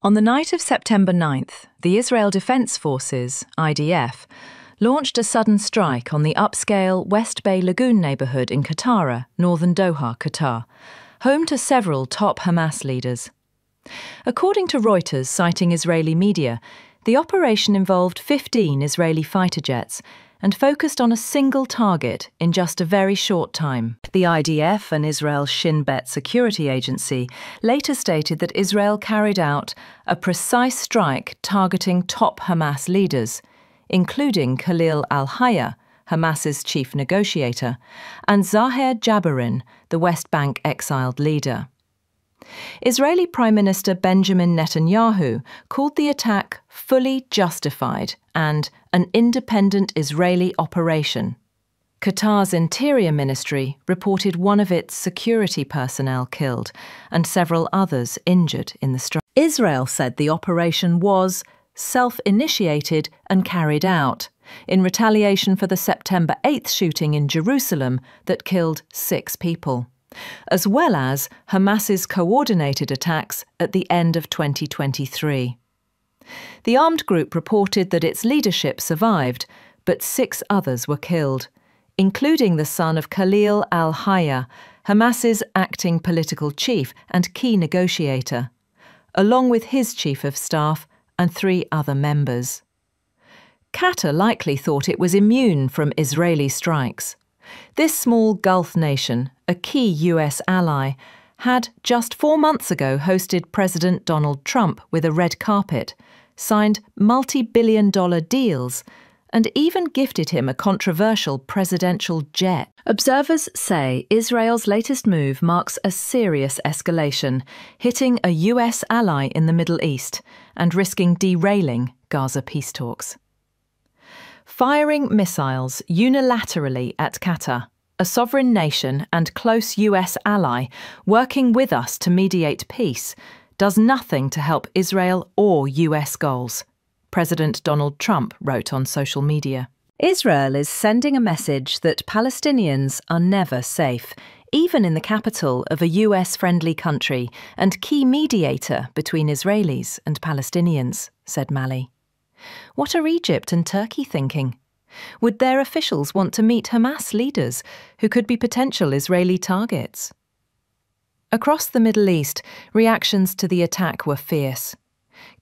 On the night of September 9th, the Israel Defense Forces, IDF, launched a sudden strike on the upscale West Bay Lagoon neighborhood in Qatar, northern Doha, Qatar, home to several top Hamas leaders. According to Reuters, citing Israeli media, the operation involved 15 Israeli fighter jets and focused on a single target in just a very short time. The IDF and Israel's Shin Bet security agency later stated that Israel carried out a precise strike targeting top Hamas leaders, including Khalil al-Hayya, Hamas's chief negotiator, and Zaher Jabarin, the West Bank exiled leader. Israeli Prime Minister Benjamin Netanyahu called the attack fully justified and an independent Israeli operation. Qatar's Interior Ministry reported one of its security personnel killed and several others injured in the strike. Israel said the operation was self-initiated and carried out in retaliation for the September 8th shooting in Jerusalem that killed 6 people, as well as Hamas's coordinated attacks at the end of 2023. The armed group reported that its leadership survived, but 6 others were killed, including the son of Khalil al-Hayya, Hamas's acting political chief and key negotiator, along with his chief of staff and 3 other members. Qatar likely thought it was immune from Israeli strikes. This small Gulf nation, a key US ally, had just 4 months ago hosted President Donald Trump with a red carpet, signed multi-billion-dollar deals, and even gifted him a controversial presidential jet. Observers say Israel's latest move marks a serious escalation, hitting a US ally in the Middle East and risking derailing Gaza peace talks. Firing missiles unilaterally at Qatar, a sovereign nation and close US ally working with us to mediate peace, does nothing to help Israel or US goals, President Donald Trump wrote on social media. Israel is sending a message that Palestinians are never safe, even in the capital of a US-friendly country and key mediator between Israelis and Palestinians, said Mali. What are Egypt and Turkey thinking? Would their officials want to meet Hamas leaders who could be potential Israeli targets? Across the Middle East, reactions to the attack were fierce.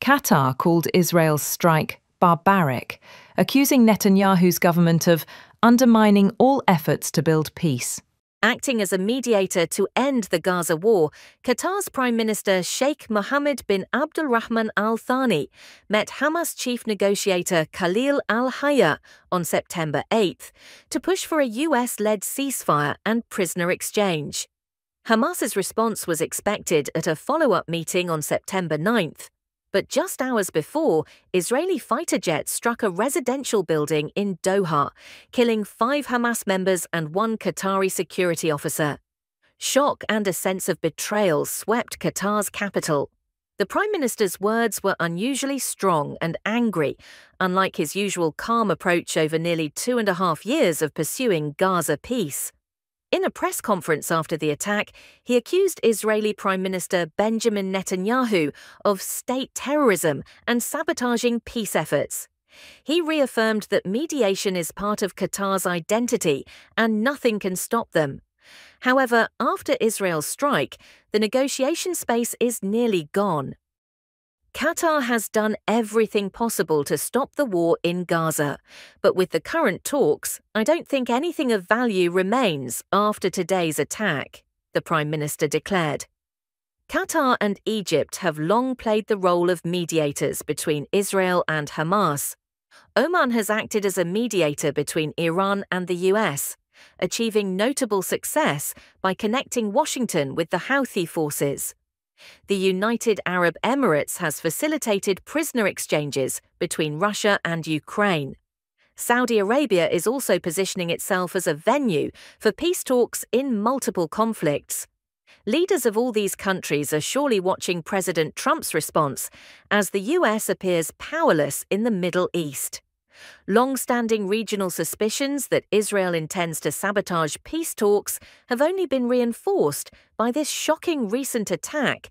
Qatar called Israel's strike barbaric, accusing Netanyahu's government of undermining all efforts to build peace. Acting as a mediator to end the Gaza war, Qatar's Prime Minister Sheikh Mohammed bin Abdulrahman Al Thani met Hamas chief negotiator Khalil al-Hayya on September 8th to push for a US-led ceasefire and prisoner exchange. Hamas's response was expected at a follow-up meeting on September 9th, but just hours before, Israeli fighter jets struck a residential building in Doha, killing 5 Hamas members and 1 Qatari security officer. Shock and a sense of betrayal swept Qatar's capital. The Prime Minister's words were unusually strong and angry, unlike his usual calm approach over nearly 2.5 years of pursuing Gaza peace. In a press conference after the attack, he accused Israeli Prime Minister Benjamin Netanyahu of state terrorism and sabotaging peace efforts. He reaffirmed that mediation is part of Qatar's identity and nothing can stop them. However, after Israel's strike, the negotiation space is nearly gone. Qatar has done everything possible to stop the war in Gaza, but with the current talks, I don't think anything of value remains after today's attack, the Prime Minister declared. Qatar and Egypt have long played the role of mediators between Israel and Hamas. Oman has acted as a mediator between Iran and the US, achieving notable success by connecting Washington with the Houthi forces. The United Arab Emirates has facilitated prisoner exchanges between Russia and Ukraine. Saudi Arabia is also positioning itself as a venue for peace talks in multiple conflicts. Leaders of all these countries are surely watching President Trump's response as the US appears powerless in the Middle East. Long-standing regional suspicions that Israel intends to sabotage peace talks have only been reinforced by this shocking recent attack